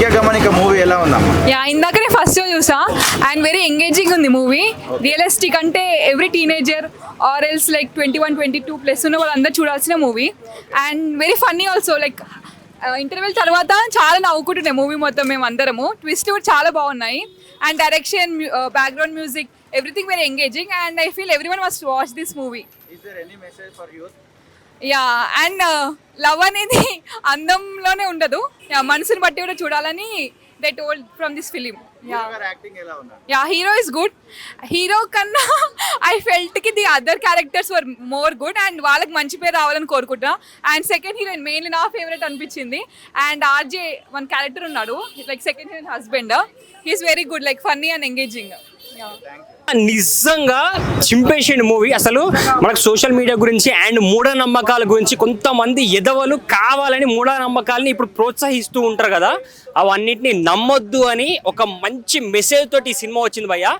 ముఖ్య గమనిక మూవీ ఎలా ఉందమ్మా? ఇందాకనే ఫస్ట్ షో చూసా అండ్ వెరీ ఎంగేజింగ్ ఉంది మూవీ. రియలిస్టిక్ అంటే every teenager or else like 21-22+ ఉన్న వాళ్ళందరూ చూడాల్సిన movie. And very funny also. Like interval తర్వాత చాలా నవ్వుకుంటున్నాయి మూవీ మొత్తం మేము అందరము. ట్విస్ట్ కూడా చాలా బాగున్నాయి. And direction, background music, everything very engaging. And I feel everyone must watch this movie. And love అనేది అందంలోనే ఉండదు, మనసుని బట్టి కూడా చూడాలని they told from this film. Hero is good. Hero కన్నా ఐ ఫెల్ట్ కి the other characters were more good and వాళ్ళకి మంచి పేరు రావాలని కోరుకుంటున్నా. అండ్ సెకండ్ హీరోయిన్ మెయిన్లీ నా ఫేవరెట్ అనిపించింది. అండ్ ఆర్జే వన్ క్యారెక్టర్ ఉన్నాడు like second heroine husband. He's very good, like funny and engaging. నిజంగా చింపేసిండు మూవీ. అసలు మనకు సోషల్ మీడియా గురించి అండ్ మూఢనమ్మకాల గురించి కొంతమంది ఎదవలు కావాలని మూఢనమ్మకాలని ఇప్పుడు ప్రోత్సహిస్తూ ఉంటారు కదా, అవన్నిటిని నమ్మొద్దు అని ఒక మంచి మెసేజ్ తోటి ఈ సినిమా వచ్చింది భయ్య.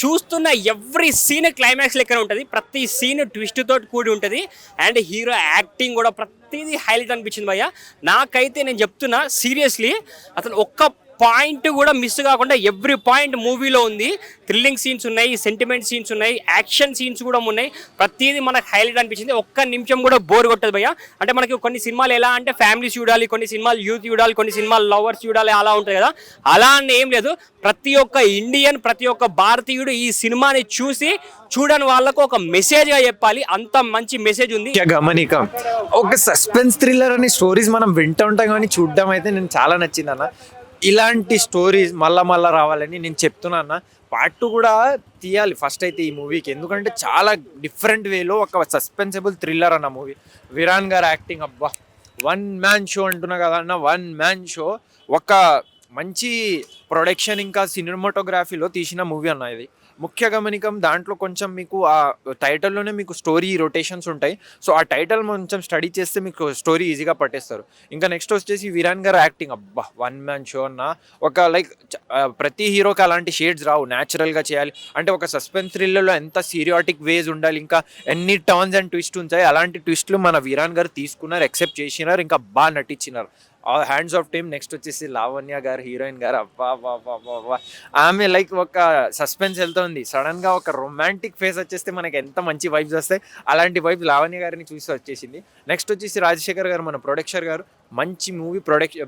చూస్తున్న ఎవ్రీ సీన్ క్లైమాక్స్ లెక్కనే ఉంటుంది, ప్రతి సీన్ ట్విస్ట్ తోటి కూడి ఉంటుంది. అండ్ హీరో యాక్టింగ్ కూడా ప్రతిదీ హైలైట్ అనిపించింది భయ్య. నాకైతే నేను చెప్తున్నా సీరియస్లీ, అసలు ఒక్క పాయింట్ కూడా మిస్ కాకుండా ఎవ్రీ పాయింట్ మూవీలో ఉంది. థ్రిల్లింగ్ సీన్స్ ఉన్నాయి, సెంటిమెంట్ సీన్స్ ఉన్నాయి, యాక్షన్ సీన్స్ కూడా ఉన్నాయి. ప్రతిదీ మనకు హైలైట్ అనిపించింది. ఒక్క నిమిషం కూడా బోర్ కొట్టదు భయ్య. అంటే మనకి కొన్ని సినిమాలు ఎలా అంటే ఫ్యామిలీస్ చూడాలి, కొన్ని సినిమాలు యూత్ చూడాలి, కొన్ని సినిమాలు లవర్స్ చూడాలి, అలా ఉంటుంది కదా. అలా అని ఏం లేదు. ప్రతి ఒక్క ఇండియన్, ప్రతి ఒక్క భారతీయుడు ఈ సినిమాని చూసి చూడని వాళ్ళకు ఒక మెసేజ్గా చెప్పాలి, అంత మంచి మెసేజ్ ఉంది. గమనిక ఒక సస్పెన్స్ థ్రిల్లర్ అనే స్టోరీస్ మనం వింటూ ఉంటాం కానీ చూడడం అయితే నేను చాలా నచ్చింది అన్న. ఇలాంటి స్టోరీస్ మళ్ళా రావాలని నేను చెప్తున్నా అన్న. పార్ట్ 2 కూడా తీయాలి ఫస్ట్ అయితే ఈ మూవీకి, ఎందుకంటే చాలా డిఫరెంట్ వేలో ఒక సస్పెన్సబుల్ థ్రిల్లర్ అన్న మూవీ. విరాన్ గారు యాక్టింగ్ అబ్బా, 1 మ్యాన్ షో అంటున్నా కదా అన్న. 1 మ్యాన్ షో, ఒక మంచి ప్రొడక్షన్ ఇంకా సినిమాటోగ్రఫీలో తీసిన మూవీ అన్న ఇది. ముఖ్య గమనికం దాంట్లో కొంచెం మీకు ఆ టైటిల్లోనే మీకు స్టోరీ రొటేషన్స్ ఉంటాయి. సో ఆ టైటిల్ కొంచెం స్టడీ చేస్తే మీకు స్టోరీ ఈజీగా పట్టేస్తారు. ఇంకా నెక్స్ట్ వచ్చేసి విరాన్ గారు యాక్టింగ్ అబ్బా, 1 మ్యాన్ షో అన్న. ఒక లైక్ ప్రతి హీరోకి అలాంటి షేడ్స్ రావు, న్యాచురల్గా చేయాలి అంటే. ఒక సస్పెన్స్ థ్రిల్లర్లో ఎంత సీరియాటిక్ వేస్ ఉండాలి, ఇంకా ఎన్ని టర్న్స్ అండ్ ట్విస్ట్ ఉంటాయి, అలాంటి ట్విస్ట్లు మన విరాన్ గారు తీసుకున్నారు, యాక్సెప్ట్ చేసినారు, ఇంకా బాగా నటించినారు. Hands off team. నెక్స్ట్ వచ్చేసి లావణ్య గారు, హీరోయిన్ గారు అబ్బా, ఆమె లైక్ ఒక సస్పెన్స్ వెళ్తుంది, సడన్ గా ఒక రొమాంటిక్ ఫేస్ వచ్చేస్తే మనకి ఎంత మంచి వైబ్స్ వస్తాయి, అలాంటి వైబ్స్ లావణ్య గారిని చూసి వచ్చేసింది. నెక్స్ట్ వచ్చేసి రాజశేఖర్ గారు, మన ప్రొడక్షన్ గారు, మంచి మూవీ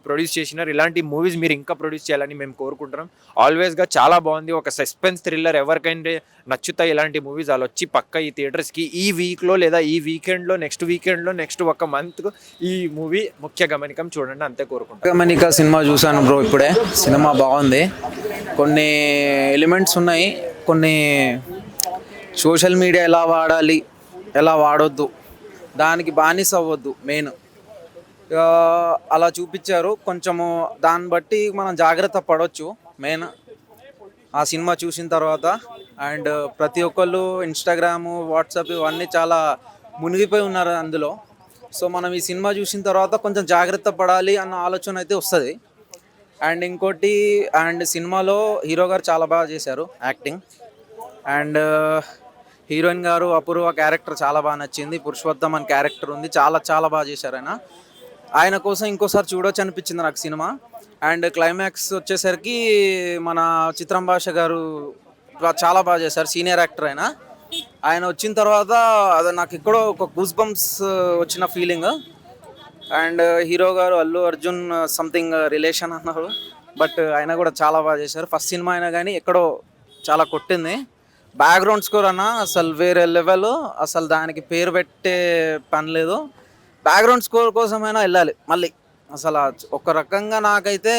ప్రొడ్యూస్ చేసినారు. ఇలాంటి మూవీస్ మీరు ఇంకా ప్రొడ్యూస్ చేయాలని మేము కోరుకుంటున్నాం. ఆల్వేస్గా చాలా బాగుంది. ఒక సస్పెన్స్ థ్రిల్లర్ ఎవరికైనా నచ్చుతాయి ఇలాంటి మూవీస్. వాళ్ళు వచ్చి పక్క ఈ థియేటర్స్కి ఈ వీక్లో లేదా ఈ వీకెండ్లో, నెక్స్ట్ వీకెండ్లో, నెక్స్ట్ ఒక మంత్ ఈ మూవీ ముఖ్య గమనికం చూడండి, అంతే కోరుకుంటాం. గమనిక సినిమా చూసాను బ్రో ఇప్పుడే. సినిమా బాగుంది. కొన్ని ఎలిమెంట్స్ ఉన్నాయి, కొన్ని సోషల్ మీడియా ఎలా వాడాలి, ఎలా వాడొద్దు, దానికి బానిస అవ్వద్దు మెయిన్, అలా చూపించారు. కొంచెము దాన్ని బట్టి మనం జాగ్రత్త పడవచ్చు మెయిన్ ఆ సినిమా చూసిన తర్వాత. అండ్ ప్రతి ఒక్కళ్ళు ఇన్స్టాగ్రాము, వాట్సాప్ ఇవన్నీ చాలా మునిగిపోయి ఉన్నారు అందులో. సో మనం ఈ సినిమా చూసిన తర్వాత కొంచెం జాగ్రత్త పడాలి అన్న ఆలోచన అయితే వస్తుంది. అండ్ ఇంకోటి, అండ్ సినిమాలో హీరో గారు చాలా బాగా చేశారు యాక్టింగ్. అండ్ హీరోయిన్ గారు అపూర్వ క్యారెక్టర్ చాలా బాగా నచ్చింది. పురుషోత్తమ్ అని క్యారెక్టర్ ఉంది, చాలా బాగా చేశారు ఆయన కోసం ఇంకోసారి చూడొచ్చు అనిపించింది నాకు సినిమా. అండ్ క్లైమాక్స్ వచ్చేసరికి మన చిత్రం భాష గారు చాలా బాగా చేశారు, సీనియర్ యాక్టర్ ఆయన వచ్చిన తర్వాత అది నాకు ఎక్కడో ఒక గూస్ బంప్స్ వచ్చిన ఫీలింగ్. అండ్ హీరో గారు అల్లు అర్జున్ సంథింగ్ రిలేషన్ అన్నారు, బట్ ఆయన కూడా చాలా బాగా చేశారు. ఫస్ట్ సినిమా అయినా కానీ ఎక్కడో చాలా కొట్టింది. బ్యాక్గ్రౌండ్ స్కోర్ అసలు వేరే లెవెల్, అసలు దానికి పేరు పెట్టే పని లేదు. బ్యాక్గ్రౌండ్ స్కోర్ కోసమైనా వెళ్ళాలి మళ్ళీ. అసలు ఒక రకంగా నాకైతే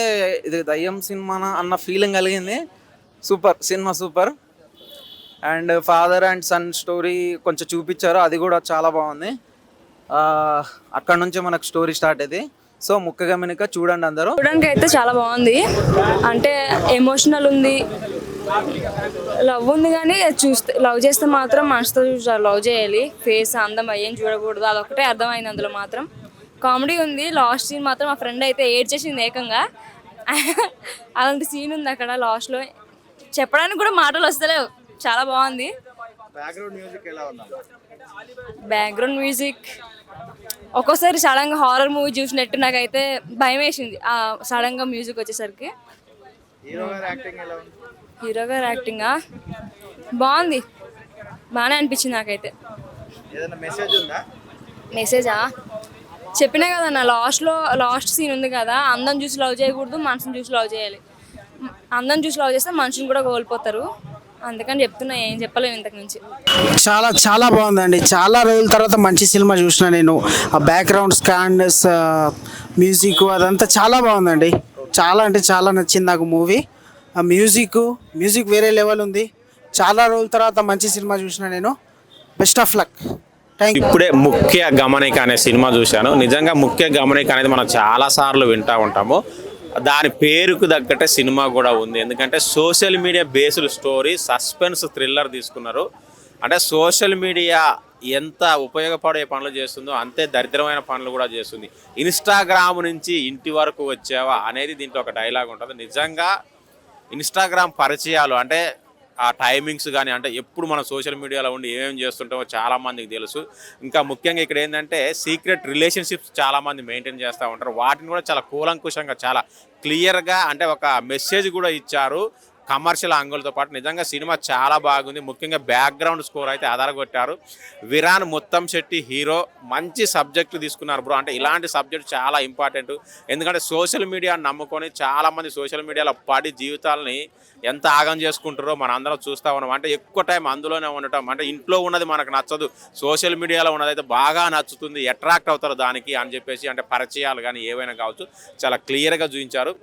ఇది దయ్యం సినిమా అన్న ఫీలింగ్ కలిగింది. సూపర్ సినిమా, super. And father and son story కొంచెం చూపించారు, అది కూడా చాలా బాగుంది. అక్కడ నుంచే మనకు స్టోరీ స్టార్ట్ అయింది. సో ముఖ్య గమనిక చూడండి అందరూ. చూడడానికి అయితే చాలా బాగుంది, అంటే ఎమోషనల్ ఉంది, లవ్ ఉంది. కానీ లవ్ చేస్తే మాత్రం మనసుతో లవ్ చేయాలి, ఫేస్ అందం అయ్యేం చూడకూడదు, అదొకటే అర్థమైంది అందులో మాత్రం. కామెడీ ఉంది. లాస్ట్ సీన్ మాత్రం మా ఫ్రెండ్ అయితే ఏడ్చేసింది ఏకంగా. అలాంటి సీన్ ఉంది అక్కడ లాస్ట్లో, చెప్పడానికి కూడా మాటలు వస్తలేవు, చాలా బాగుంది. బ్యాక్గ్రౌండ్ మ్యూజిక్ ఒక్కోసారి సడన్గా హారర్ మూవీ చూసినట్టు నాకైతే భయం వేసింది ఆ సడన్గా మ్యూజిక్ వచ్చేసరికి. హీరో గారు యాక్టింగా బాగుంది, బాగానే అనిపించింది నాకైతే. మెసేజా చెప్పినా కదా నా లాస్ట్ సీన్ ఉంది కదా, అందం చూసి లవ్ చేయకూడదు, మనసుని చూసి లవ్ చేయాలి. అందం చూసి లవ్ చేస్తే మనుషుని కూడా కోల్పోతారు, అందుకని చెప్తున్నా, ఏం చెప్పలేము ఇంతకు మించి. చాలా చాలా బాగుందండి. చాలా రోజుల తర్వాత మంచి సినిమా చూసిన నేను. ఆ బ్యాక్గ్రౌండ్ స్కాండర్స్, మ్యూజిక్ అదంతా చాలా బాగుందండి. చాలా అంటే చాలా నచ్చింది నాకు మూవీ. ఆ మ్యూజిక్ వేరే లెవెల్ ఉంది. చాలా రోజుల తర్వాత మంచి సినిమా చూసిన నేను. Best of luck. Thank you. ఇప్పుడే ముఖ్య గమనిక అనే సినిమా చూశాను. నిజంగా ముఖ్య గమనిక అనేది మనం చాలాసార్లు వింటూ ఉంటాము. దాని పేరుకు తగ్గట్టే సినిమా కూడా ఉంది. ఎందుకంటే social media based story, suspense thriller తీసుకున్నారు. అంటే సోషల్ మీడియా ఎంత ఉపయోగపడే పనులు చేస్తుందో అంతే దరిద్రమైన పనులు కూడా చేస్తుంది. ఇన్స్టాగ్రామ్ నుంచి ఇంటి వరకు వచ్చావా అనేది దీంట్లో ఒక డైలాగ్ ఉంటుంది. నిజంగా ఇన్స్టాగ్రామ్ పరిచయాలు అంటే ఆ టైమింగ్స్ కానీ, అంటే ఎప్పుడు మనం సోషల్ మీడియాలో ఉండి ఏమేమి చేస్తుంటామో చాలామందికి తెలుసు. ఇంకా ముఖ్యంగా ఇక్కడ ఏంటంటే సీక్రెట్ రిలేషన్షిప్స్ చాలామంది మెయింటైన్ చేస్తూ ఉంటారు. వాటిని కూడా చాలా కూలంకుషంగా, చాలా క్లియర్గా, అంటే ఒక మెసేజ్ కూడా ఇచ్చారు కమర్షియల్ యాంగిల్తో పాటు. నిజంగా సినిమా చాలా బాగుంది. ముఖ్యంగా బ్యాక్గ్రౌండ్ స్కోర్ అయితే అదరగొట్టారు. విరాన్ ముత్తం శెట్టి హీరో. మంచి సబ్జెక్టు తీసుకున్నారు బ్రో. అంటే ఇలాంటి సబ్జెక్ట్ చాలా ఇంపార్టెంట్. ఎందుకంటే సోషల్ మీడియాని నమ్ముకొని చాలామంది సోషల్ మీడియాలో పడి జీవితాలని ఎంత ఆగం చేసుకుంటారో మనం అందరం చూస్తూ ఉన్నాం. అంటే ఎక్కువ టైం అందులోనే ఉండటం, అంటే ఇంట్లో ఉన్నది మనకు నచ్చదు, సోషల్ మీడియాలో ఉన్నది అయితే బాగా నచ్చుతుంది, అట్రాక్ట్ అవుతారు దానికి అని చెప్పేసి. అంటే పరిచయాలు కానీ ఏవైనా కావచ్చు, చాలా క్లియర్గా చూపించారు.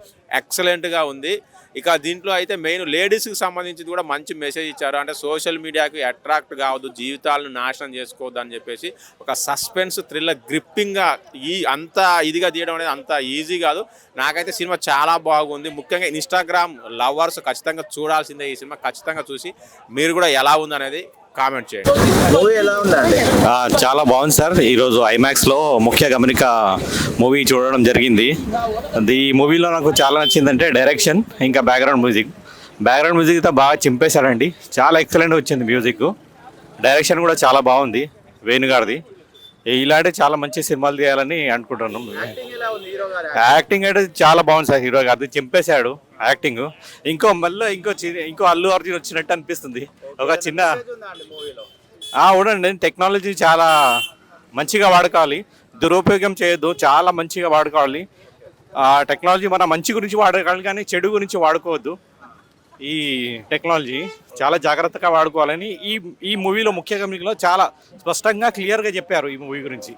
ఎక్సలెంట్గా ఉంది. ఇక దీంట్లో అయితే మెయిన్ లేడీస్కి సంబంధించి కూడా మంచి మెసేజ్ ఇచ్చారు. అంటే సోషల్ మీడియాకి అట్రాక్ట్ కావద్దు, జీవితాలను నాశనం చేసుకోవద్దు అని చెప్పేసి ఒక సస్పెన్స్ థ్రిల్లర్ గ్రిప్పింగ్గా అంత ఇదిగా తీయడం అనేది అంత ఈజీ కాదు. నాకైతే సినిమా చాలా బాగుంది. ముఖ్యంగా ఇన్స్టాగ్రామ్ లవర్స్ ఖచ్చితంగా చూడాల్సిందే ఈ సినిమా. ఖచ్చితంగా చూసి మీరు కూడా ఎలా ఉందనేది కామెంట్ చేయండి. చాలా బాగుంది సార్. ఈరోజు ఐమాక్స్లో ముఖ్య గమనిక మూవీ చూడడం జరిగింది. ఈ మూవీలో నాకు చాలా నచ్చిందంటే డైరెక్షన్, ఇంకా బ్యాక్గ్రౌండ్ మ్యూజిక్ అయితే బాగా చింపేశాడండి. చాలా ఎక్సలెంట్ వచ్చింది మ్యూజిక్. డైరెక్షన్ కూడా చాలా బాగుంది వేణుగారిది. ఇలాంటి చాలా మంచి సినిమాలు తీయాలని అనుకుంటున్నాం. యాక్టింగ్ అయితే చాలా బాగుంది సార్. హీరో గారిది చింపేశాడు యాక్టింగ్. ఇంకో అల్లు అర్జున్ వచ్చినట్టు అనిపిస్తుంది. ఒక చిన్న ఉండండి. టెక్నాలజీ చాలా మంచిగా వాడుకోవాలి, దురుపయోగం చేయొద్దు, చాలా మంచిగా వాడుకోవాలి. టెక్నాలజీ మన మంచి గురించి వాడుకోవాలి కానీ చెడు గురించి వాడుకోవద్దు. ఈ టెక్నాలజీ చాలా జాగ్రత్తగా వాడుకోవాలని ఈ మూవీలో ముఖ్య గమనికలో చాలా స్పష్టంగా క్లియర్గా చెప్పారు ఈ మూవీ గురించి.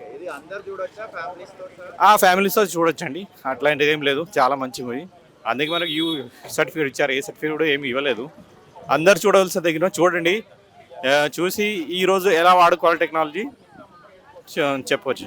ఫ్యామిలీస్తో చూడొచ్చండి, అట్లాంటిది ఏం లేదు. చాలా మంచి మూవీ. అందుకే మనకు యూ సర్టిఫికేట్ ఇచ్చారు. ఏ సర్టిఫికేట్ కూడా ఏమి ఇవ్వలేదు. అందరు చూడవలసిన దగ్గర చూడండి. చూసి ఈరోజు ఎలా వాడుకోవాలి టెక్నాలజీ చెప్పవచ్చు.